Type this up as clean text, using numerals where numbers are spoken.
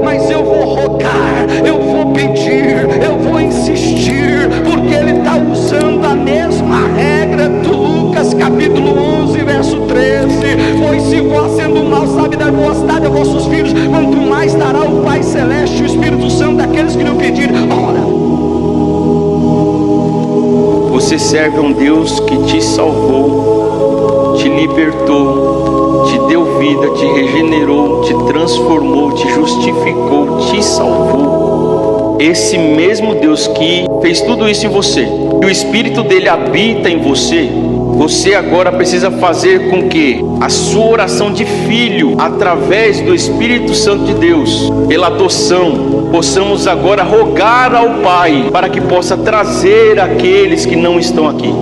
Mas eu vou rogar, eu vou pedir, eu vou insistir, porque ele está usando a mesma regra do Lucas capítulo 11 verso 13: pois se vós sendo mal sabe dar boas dádivas a vossos filhos, quanto mais dará o Pai Celeste e o Espírito Santo daqueles que lhe pedirem. Ora, você serve a um Deus que te salvou, te libertou, te deu vida, te regenerou, te transformou, te justificou, te salvou. Esse mesmo Deus que fez tudo isso em você, e o Espírito dele habita em você, você agora precisa fazer com que a sua oração de filho, através do Espírito Santo de Deus, pela adoção, possamos agora rogar ao Pai para que possa trazer aqueles que não estão aqui.